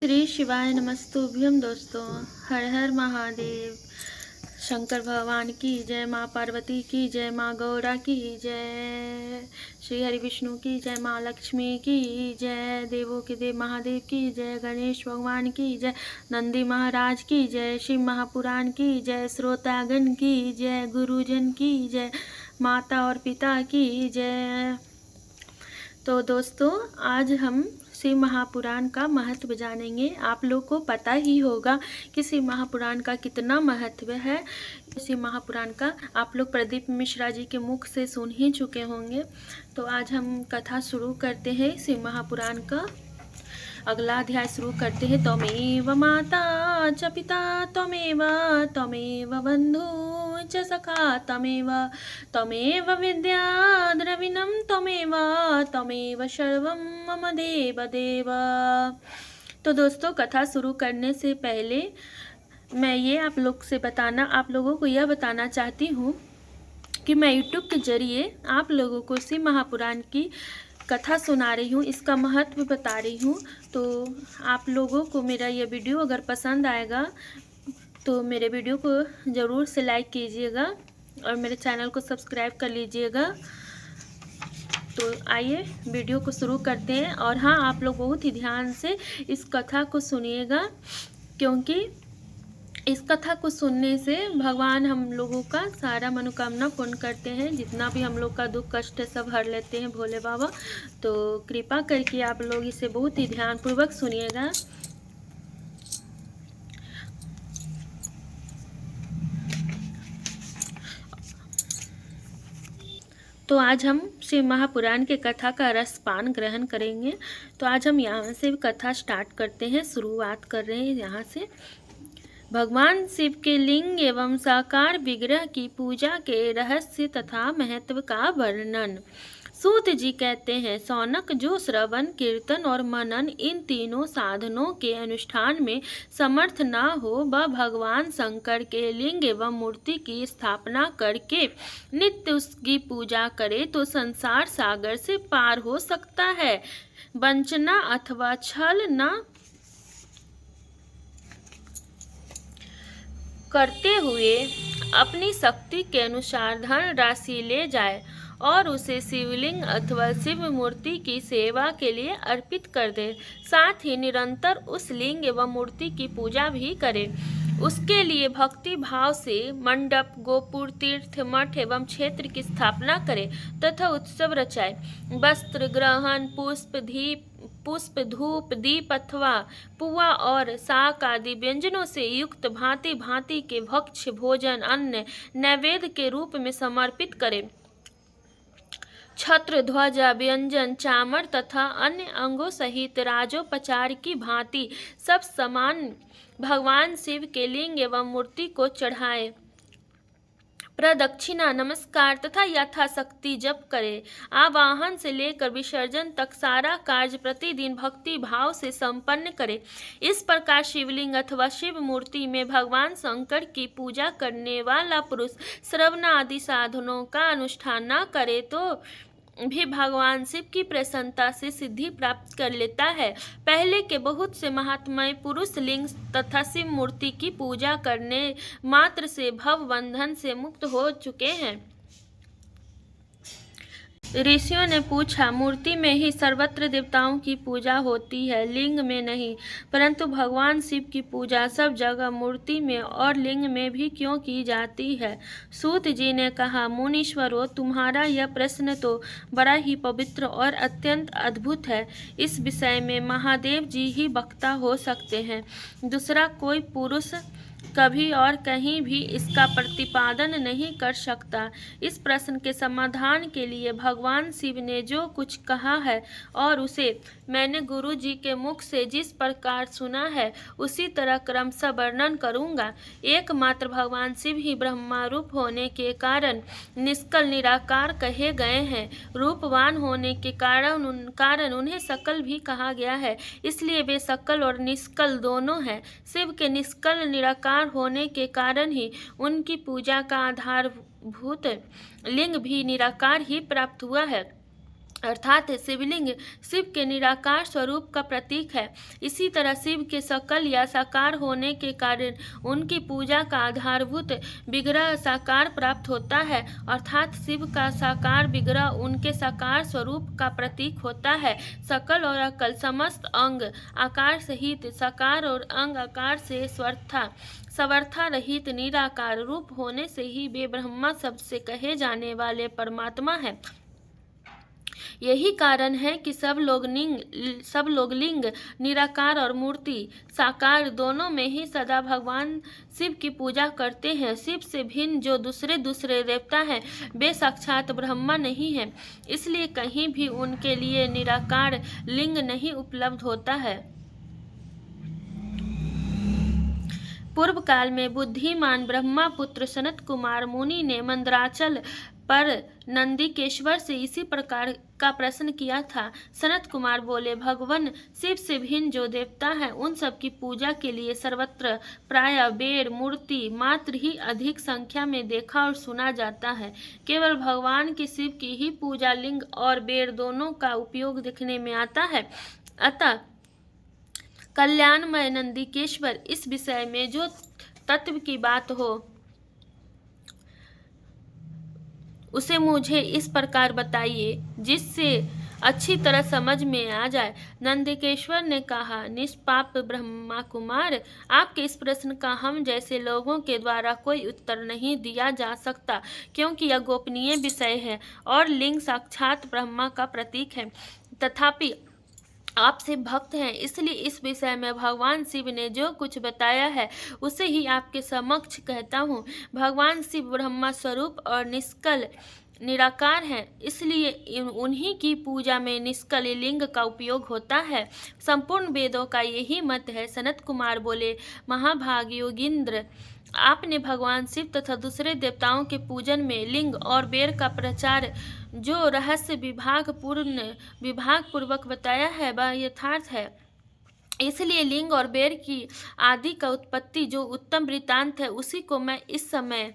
श्री शिवाय नमस्तुभ्यम दोस्तों। हर हर महादेव। शंकर भगवान की जय, माँ पार्वती की जय, माँ गौरा की जय, श्री हरि विष्णु की जय, माँ लक्ष्मी की जय, देवों के देव महादेव की जय, गणेश भगवान की जय, नंदी महाराज की जय, शिव महापुराण की जय, श्रोतागण की जय, गुरुजन की जय, माता और पिता की जय। तो दोस्तों, आज हम शिव महापुराण का महत्व जानेंगे। आप लोग को पता ही होगा कि शिव महापुराण का कितना महत्व है। शिव महापुराण का आप लोग प्रदीप मिश्रा जी के मुख से सुन ही चुके होंगे। तो आज हम कथा शुरू करते हैं शिव महापुराण का। अगला अध्याय शुरू करते हैं। त्वमेव माता च पिता त्वमेव त्वमेव बंधु च सखा त्वमेव विद्या द्रविणं त्वमेव सर्वं मम देव देव। तो दोस्तों, कथा शुरू करने से पहले मैं ये आप लोगों को यह बताना चाहती हूँ कि मैं YouTube के जरिए आप लोगों को शिव महापुराण की कथा सुना रही हूँ, इसका महत्व बता रही हूँ। तो आप लोगों को मेरा ये वीडियो अगर पसंद आएगा तो मेरे वीडियो को ज़रूर से लाइक कीजिएगा और मेरे चैनल को सब्सक्राइब कर लीजिएगा। तो आइए वीडियो को शुरू करते हैं। और हाँ, आप लोग बहुत ही ध्यान से इस कथा को सुनिएगा, क्योंकि इस कथा को सुनने से भगवान हम लोगों का सारा मनोकामना पूर्ण करते हैं। जितना भी हम लोग का दुख कष्ट है सब हर लेते हैं भोले बाबा। तो कृपा करके आप लोग इसे बहुत ही ध्यानपूर्वक सुनिएगा। तो आज हम शिव महापुराण के कथा का रसपान ग्रहण करेंगे। तो आज हम यहाँ से कथा स्टार्ट करते हैं, शुरुआत कर रहे हैं यहाँ से। भगवान शिव के लिंग एवं साकार विग्रह की पूजा के रहस्य तथा महत्व का वर्णन। सूत जी कहते हैं, शौनक, जो श्रवण, कीर्तन और मनन इन तीनों साधनों के अनुष्ठान में समर्थ न हो, वह भगवान शंकर के लिंग एवं मूर्ति की स्थापना करके नित्य उसकी पूजा करे तो संसार सागर से पार हो सकता है। वंचना अथवा छल न करते हुए अपनी शक्ति के अनुसार धन राशि ले जाए और उसे शिवलिंग अथवा शिव मूर्ति की सेवा के लिए अर्पित कर दे। साथ ही निरंतर उस लिंग एवं मूर्ति की पूजा भी करे। उसके लिए भक्ति भाव से मंडप, गोपुर, तीर्थ, मठ एवं क्षेत्र की स्थापना करे तथा उत्सव रचाए। वस्त्र ग्रहण, पुष्प, धूप, दीप अथवा पुआ और शाक आदि व्यंजनों से युक्त भांति भांति के भक्ष्य भोजन अन्न नैवेद्य के रूप में समर्पित करे। छत्र, ध्वजा, व्यंजन, चामर तथा अन्य अंगों सहित राजोपचार की भांति सब सामान भगवान शिव के लिंग एवं मूर्ति को चढ़ाए। प्रदक्षिणा, नमस्कार तथा यथाशक्ति जप करे। आवाहन से लेकर विसर्जन तक सारा कार्य प्रतिदिन भक्ति भाव से संपन्न करे। इस प्रकार शिवलिंग अथवा शिव मूर्ति में भगवान शंकर की पूजा करने वाला पुरुष श्रवण आदि साधनों का अनुष्ठान न करे तो भी भगवान शिव की प्रसन्नता से सिद्धि प्राप्त कर लेता है। पहले के बहुत से महात्माएं पुरुष लिंग तथा शिव मूर्ति की पूजा करने मात्र से भव बंधन से मुक्त हो चुके हैं। ऋषियों ने पूछा, मूर्ति में ही सर्वत्र देवताओं की पूजा होती है, लिंग में नहीं, परंतु भगवान शिव की पूजा सब जगह मूर्ति में और लिंग में भी क्यों की जाती है? सूत जी ने कहा, मुनीश्वरों, तुम्हारा यह प्रश्न तो बड़ा ही पवित्र और अत्यंत अद्भुत है। इस विषय में महादेव जी ही वक्ता हो सकते हैं। दूसरा कोई पुरुष कभी और कहीं भी इसका प्रतिपादन नहीं कर सकता। इस प्रश्न के समाधान के लिए भगवान शिव ने जो कुछ कहा है और उसे मैंने गुरु जी के मुख से जिस प्रकार सुना है उसी तरह क्रमशः वर्णन करूंगा। एकमात्र भगवान शिव ही ब्रह्मा रूप होने के कारण निष्कल निराकार कहे गए हैं। रूपवान होने के कारण उन्हें सकल भी कहा गया है, इसलिए वे सकल और निष्कल दोनों हैं। शिव के निष्कल निराकार होने के कारण ही उनकी पूजा का आधारभूत लिंग भी निराकार ही प्राप्त हुआ है। अर्थात शिवलिंग शिव के निराकार स्वरूप का प्रतीक है। इसी तरह शिव के सकल या साकार होने के कारण उनकी पूजा का आधारभूत विग्रह साकार प्राप्त होता है, अर्थात शिव का साकार विग्रह उनके साकार स्वरूप का प्रतीक होता है। सकल और अकल समस्त अंग आकार सहित साकार और अंग आकार से सर्वथा रहित निराकार रूप होने से ही वे ब्रह्मा शब्द से कहे जाने वाले परमात्मा है। यही कारण है कि सब लोग लिंग निराकार और मूर्ति साकार दोनों में ही सदा भगवान शिव की पूजा करते हैं। शिव से भिन्न जो दूसरे देवता हैं वे साक्षात ब्रह्मा नहीं हैं, इसलिए कहीं भी उनके लिए निराकार लिंग नहीं उपलब्ध होता है। पूर्व काल में बुद्धिमान ब्रह्मा पुत्र सनत कुमार मुनि ने मंदराचल पर नंदिकेश्वर से इसी प्रकार का प्रश्न किया था। सनत कुमार बोले, भगवान शिव से भिन्न जो देवता हैं उन सब की पूजा के लिए सर्वत्र प्राय बेर मूर्ति मात्र ही अधिक संख्या में देखा और सुना जाता है। केवल भगवान की शिव की ही पूजा लिंग और बेर दोनों का उपयोग देखने में आता है। अतः कल्याणमय नंदिकेश्वर, इस विषय में जो तत्व की बात हो उसे मुझे इस प्रकार बताइए जिससे अच्छी तरह समझ में आ जाए। नंदिकेश्वर ने कहा, निष्पाप ब्रह्मा कुमार, आपके इस प्रश्न का हम जैसे लोगों के द्वारा कोई उत्तर नहीं दिया जा सकता, क्योंकि यह गोपनीय विषय है और लिंग साक्षात ब्रह्मा का प्रतीक है। तथापि आपसे भक्त हैं, इसलिए इस विषय में भगवान शिव ने जो कुछ बताया है उसे ही आपके समक्ष कहता हूँ। भगवान शिव ब्रह्मा स्वरूप और निष्कल निराकार हैं, इसलिए उन्हीं की पूजा में निष्कल लिंग का उपयोग होता है। संपूर्ण वेदों का यही मत है। सनत कुमार बोले, महाभाग योगींद्र, आपने भगवान शिव तथा दूसरे देवताओं के पूजन में लिंग और बेर का प्रचार जो रहस्य विभाग पूर्वक बताया है वह यथार्थ है। इसलिए लिंग और बेर की आदि का उत्पत्ति जो उत्तम वृत्तांत है उसी को मैं इस समय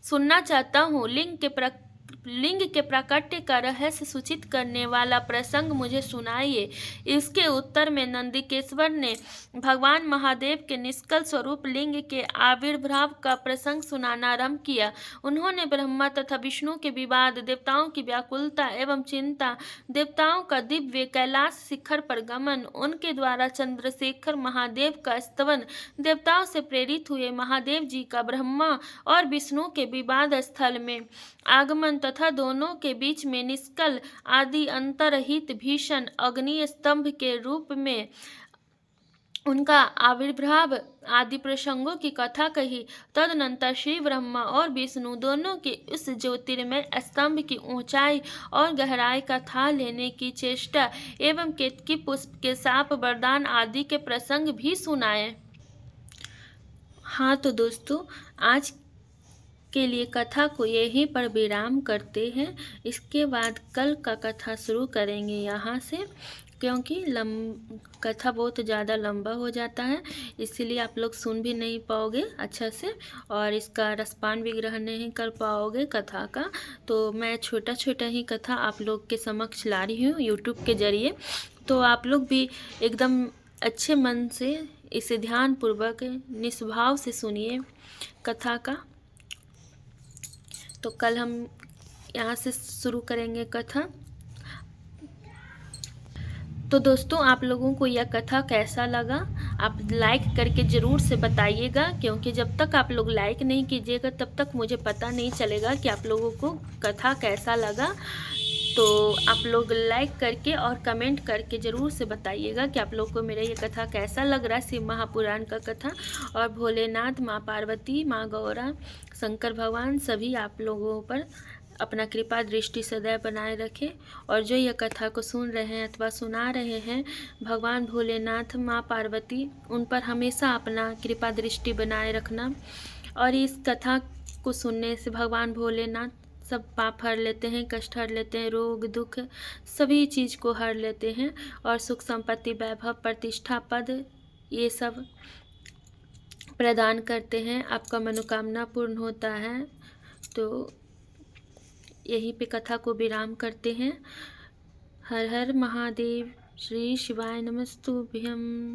सुनना चाहता हूँ। लिंग के प्राकट्य का रहस्य सूचित करने वाला प्रसंग मुझे सुनाइए। इसके उत्तर में नंदिकेश्वर ने भगवान महादेव के निष्कल स्वरूप लिंग के आविर्भाव का प्रसंग सुनाना आरंभ किया। उन्होंने ब्रह्मा तथा विष्णु के विवाद, देवताओं की व्याकुलता एवं चिंता, देवताओं का दिव्य कैलाश शिखर पर गमन, उनके द्वारा चंद्रशेखर महादेव का स्तवन, देवताओं से प्रेरित हुए महादेव जी का ब्रह्मा और विष्णु के विवाद स्थल में आगमन तथा दोनों के बीच में निष्कल आदि अंतरहित भीषण अग्नि स्तंभ के रूप में उनका आविर्भाव आदि प्रसंगों की कथा कही। तदनंतर श्री ब्रह्मा और विष्णु दोनों के उस ज्योतिर्मय स्तंभ की ऊंचाई और गहराई का था लेने की चेष्टा एवं केतकी पुष्प के साप वरदान आदि के प्रसंग भी सुनाए। हाँ तो दोस्तों, आज के लिए कथा को यहीं पर विराम करते हैं। इसके बाद कल का कथा शुरू करेंगे यहाँ से, क्योंकि कथा बहुत ज़्यादा लंबा हो जाता है, इसीलिए आप लोग सुन भी नहीं पाओगे अच्छा से और इसका रसपान भी ग्रहण नहीं कर पाओगे कथा का। तो मैं छोटा छोटा ही कथा आप लोग के समक्ष ला रही हूँ यूट्यूब के ज़रिए। तो आप लोग भी एकदम अच्छे मन से इसे ध्यानपूर्वक निस्भाव से सुनिए कथा का। तो कल हम यहाँ से शुरू करेंगे कथा। तो दोस्तों, आप लोगों को यह कथा कैसा लगा आप लाइक करके ज़रूर से बताइएगा, क्योंकि जब तक आप लोग लाइक नहीं कीजिएगा तब तक मुझे पता नहीं चलेगा कि आप लोगों को कथा कैसा लगा। तो आप लोग लाइक करके और कमेंट करके ज़रूर से बताइएगा कि आप लोग को मेरा ये कथा कैसा लग रहा है, शिव महापुराण का कथा। और भोलेनाथ, माँ पार्वती, माँ गौरा, शंकर भगवान सभी आप लोगों पर अपना कृपा दृष्टि सदैव बनाए रखें। और जो यह कथा को सुन रहे हैं अथवा सुना रहे हैं, भगवान भोलेनाथ, माँ पार्वती, उन पर हमेशा अपना कृपा दृष्टि बनाए रखना। और इस कथा को सुनने से भगवान भोलेनाथ सब पाप हर लेते हैं, कष्ट हर लेते हैं, रोग दुख सभी चीज़ को हर लेते हैं और सुख संपत्ति, वैभव, प्रतिष्ठा, पद ये सब प्रदान करते हैं। आपका मनोकामना पूर्ण होता है। तो यहीं पे कथा को विराम करते हैं। हर हर महादेव। श्री शिवाय नमस्तुभ्यम।